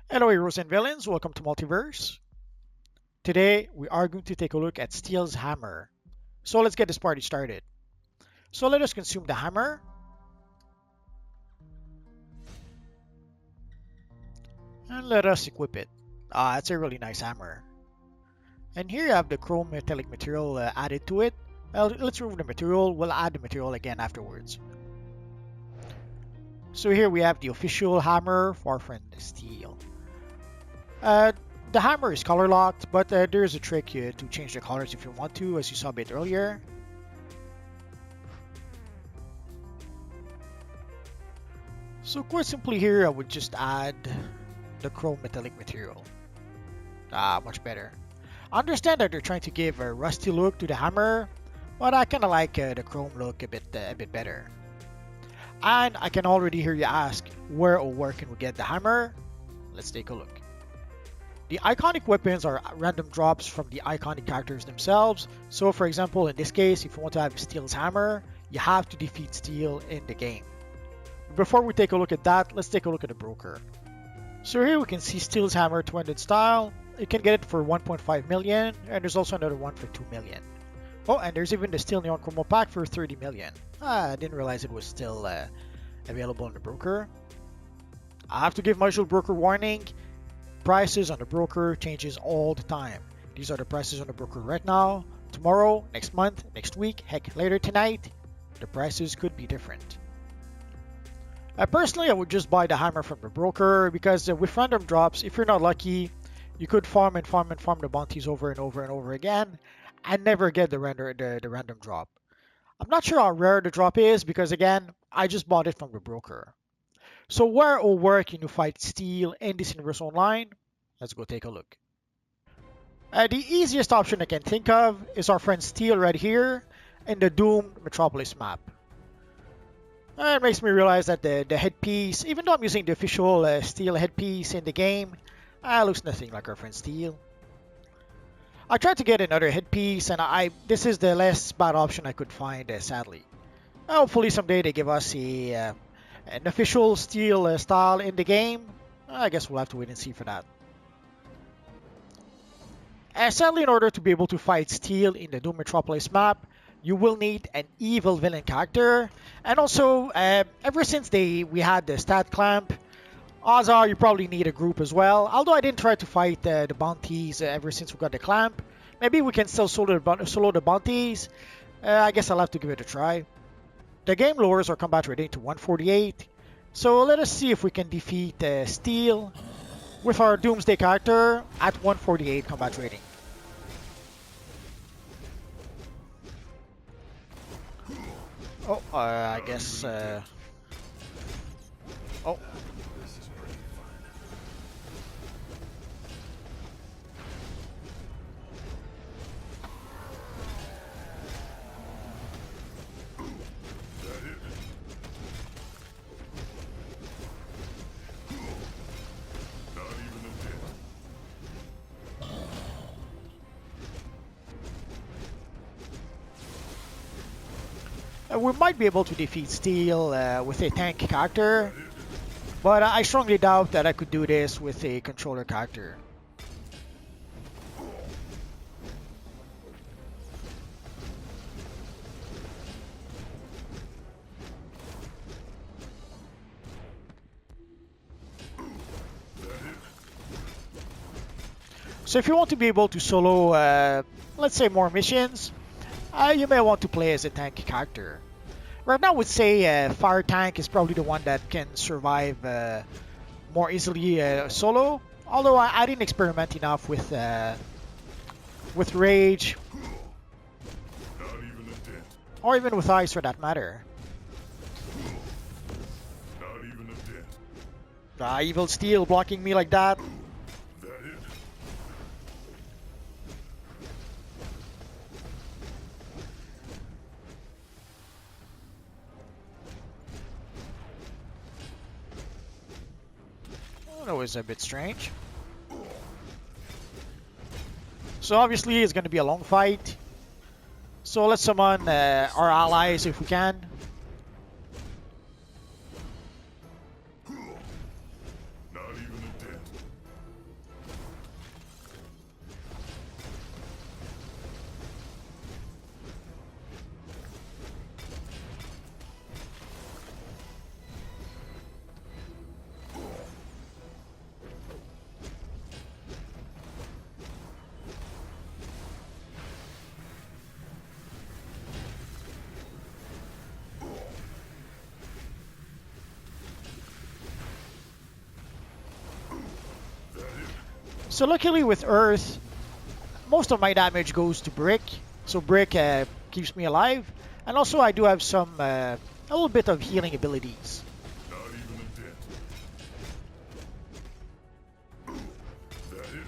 Hello heroes and villains, welcome to Multiverse. Today we are going to take a look at Steel's hammer. So let's get this party started. So let us consume the hammer. And let us equip it. It's a really nice hammer. And here you have the chrome metallic material added to it. Well, let's remove the material, we'll add the material again afterwards. So here we have the official hammer for our friend Steel. The hammer is color locked, but there is a trick here to change the colors if you want to, as you saw a bit earlier. So quite simply here, I would just add the chrome metallic material. Much better. I understand that they're trying to give a rusty look to the hammer, but I kind of like the chrome look a bit better. And I can already hear you ask, where can we get the hammer? Let's take a look. The iconic weapons are random drops from the iconic characters themselves. So for example, in this case, if you want to have Steel's hammer, you have to defeat Steel in the game. Before we take a look at that, let's take a look at the broker. So here we can see Steel's hammer 200 style. You can get it for 1.5 million, and there's also another one for 2 million. Oh, and there's even the Steel Neon Chromo pack for 30 million. I didn't realize it was still available in the broker. I have to give my usual broker warning. Prices on the broker changes all the time. These are the prices on the broker right now, tomorrow, next month, next week, heck, later tonight. The prices could be different. Personally, I would just buy the hammer from the broker because with random drops, if you're not lucky, you could farm and farm and farm the bounties over and over and over again and never get the random drop. I'm not sure how rare the drop is because again, I just bought it from the broker. So where can you fight Steel in this universe online? Let's go take a look. The easiest option I can think of is our friend Steel right here in the Doom Metropolis map. It makes me realize that the headpiece, even though I'm using the official Steel headpiece in the game, looks nothing like our friend Steel. I tried to get another headpiece and this is the less bad option I could find, sadly. Hopefully someday they give us an official Steel style in the game. I guess we'll have to wait and see for that. Sadly, in order to be able to fight Steel in the Doom Metropolis map, you will need an evil villain character. And also, ever since we had the stat clamp, odds are you probably need a group as well. Although I didn't try to fight the bounties ever since we got the clamp. Maybe we can still solo the bounties. I guess I'll have to give it a try. The game lowers our combat rating to 148. So let us see if we can defeat Steel with our Doomsday character at 148 combat rating. Oh, I guess... Oh. We might be able to defeat Steel with a tank character, but I strongly doubt that I could do this with a controller character. So if you want to be able to solo, let's say more missions, you may want to play as a tank character. Right now I would say Fire Tank is probably the one that can survive more easily solo. Although I didn't experiment enough with Rage, or even with Ice for that matter. Evil Steel blocking me like that. That was a bit strange. So obviously it's going to be a long fight. So let's summon our allies if we can. So luckily with Earth, most of my damage goes to Brick. So Brick keeps me alive. And also I do have some, a little bit of healing abilities. Not even a dent. That it?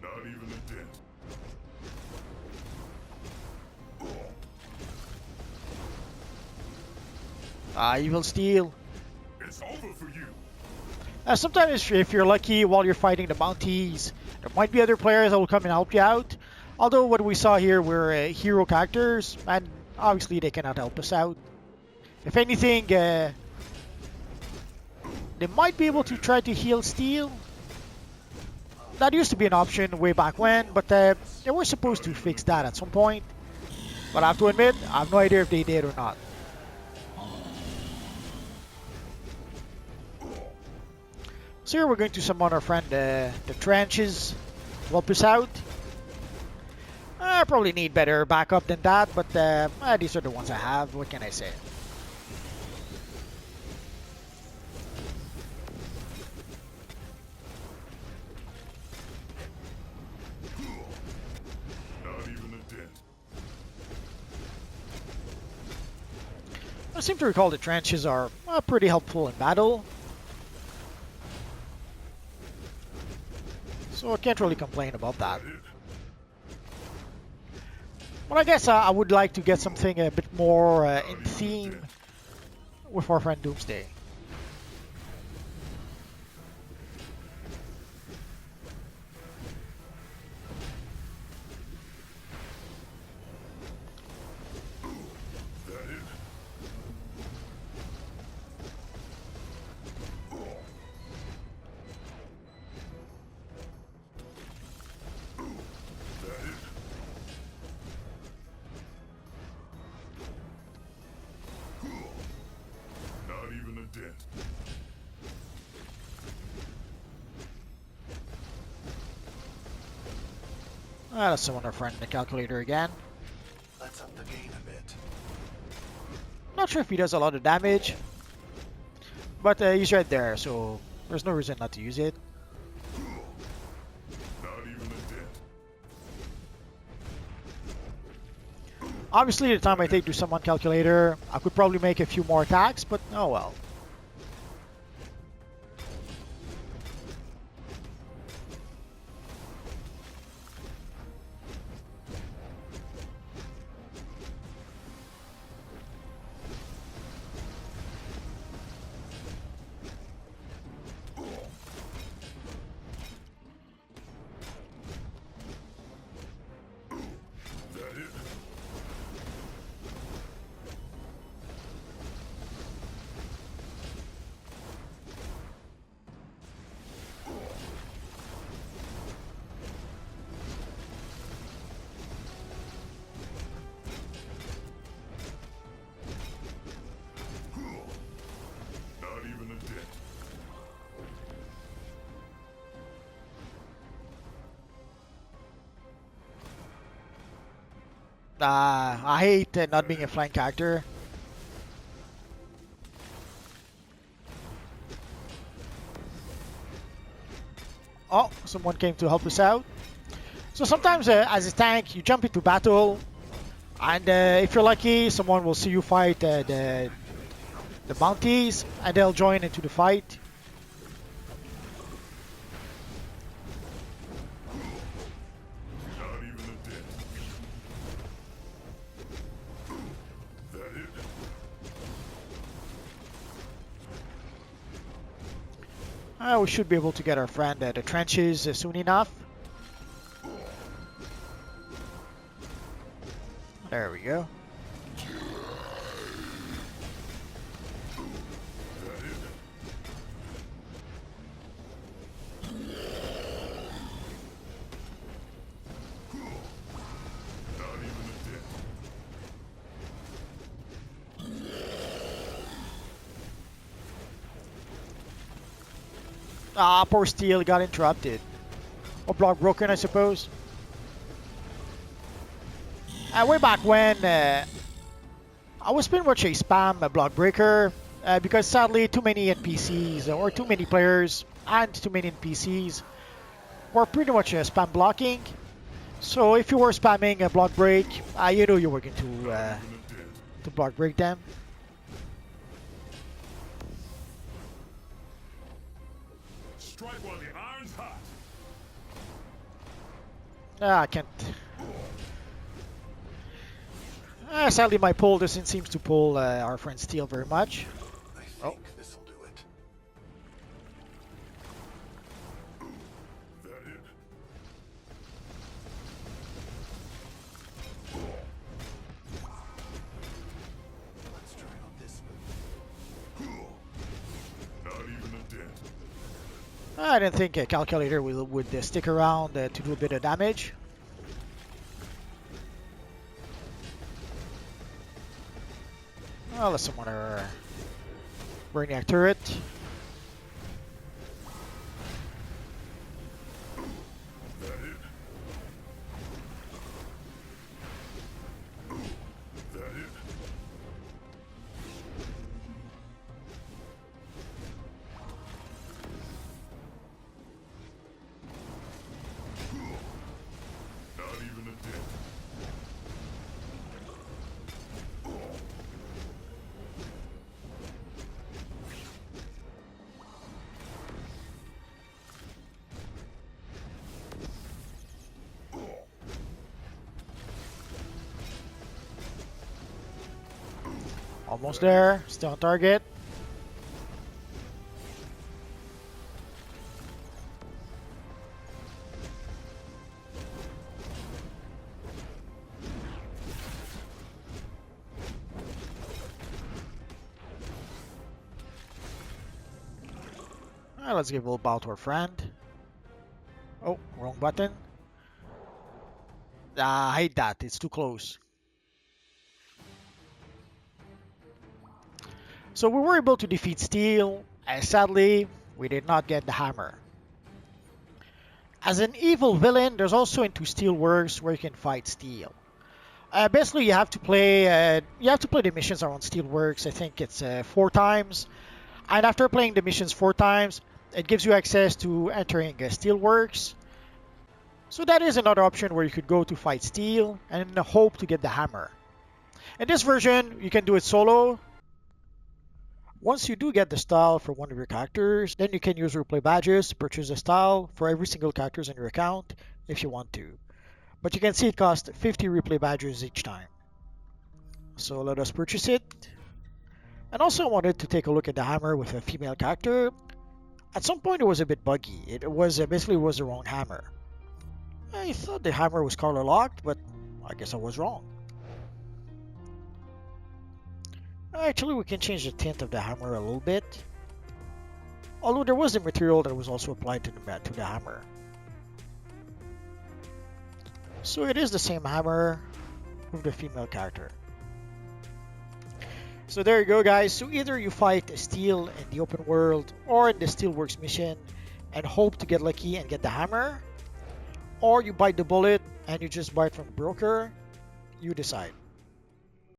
Not even a dent. Evil Steel. It's over for you. Sometimes if you're lucky while you're fighting the bounties, there might be other players that will come and help you out. Although what we saw here were hero characters, and obviously they cannot help us out. If anything, they might be able to try to heal Steel. That used to be an option way back when, but they were supposed to fix that at some point. But I have to admit, I have no idea if they did or not. So here we're going to summon our friend the trenches to help us out. I probably need better backup than that, but these are the ones I have. What can I say? Not even a dent. I seem to recall the trenches are pretty helpful in battle. So I can't really complain about that. But I guess I would like to get something a bit more in theme with our friend Doomsday. Let's summon our friend the calculator again. Let's up the gain a bit. Not sure if he does a lot of damage, but he's right there, so there's no reason not to use it. Not even a dent. Obviously, the time I take to summon calculator, I could probably make a few more attacks, but oh well. I hate not being a flying character. Oh, someone came to help us out. So sometimes as a tank, you jump into battle, and if you're lucky, someone will see you fight the bounties, and they'll join into the fight. We should be able to get our friend the trenches soon enough. There we go. Ah, poor Steel got interrupted. Or block broken, I suppose. Way back when, I was pretty much a spam block breaker because sadly too many NPCs or too many players and too many NPCs were pretty much spam blocking. So if you were spamming a block break, you know you were going to block break them. Strike while the iron's hot. I can't. Sadly, my pull doesn't seem to pull our friend Steel very much. I think this'll do it. That it? Let's try on this move. Not even a dent. I didn't think a calculator would stick around to do a bit of damage. Well, let's summon our Brainiac turret. That it? That it? Not even a dent. Almost there. Still on target. Let's give a little bow to our friend. Oh, wrong button. I hate that. It's too close. So we were able to defeat Steel, and sadly, we did not get the hammer. As an evil villain, there's also into Steelworks where you can fight Steel. Basically, you have to play the missions around Steelworks. I think it's 4 times, and after playing the missions 4 times, it gives you access to entering Steelworks. So that is another option where you could go to fight Steel and hope to get the hammer. In this version, you can do it solo. Once you do get the style for one of your characters, then you can use replay badges to purchase the style for every single character in your account if you want to. But you can see it costs 50 replay badges each time. So let us purchase it. And also I wanted to take a look at the hammer with a female character. At some point it was a bit buggy. It was basically the wrong hammer. I thought the hammer was color locked, but I guess I was wrong. Actually, we can change the tint of the hammer a little bit. Although there was a material that was also applied to the hammer. So it is the same hammer with the female character. So there you go, guys. So either you fight Steel in the open world or in the Steelworks mission and hope to get lucky and get the hammer, or you bite the bullet and you just buy it from the broker. You decide.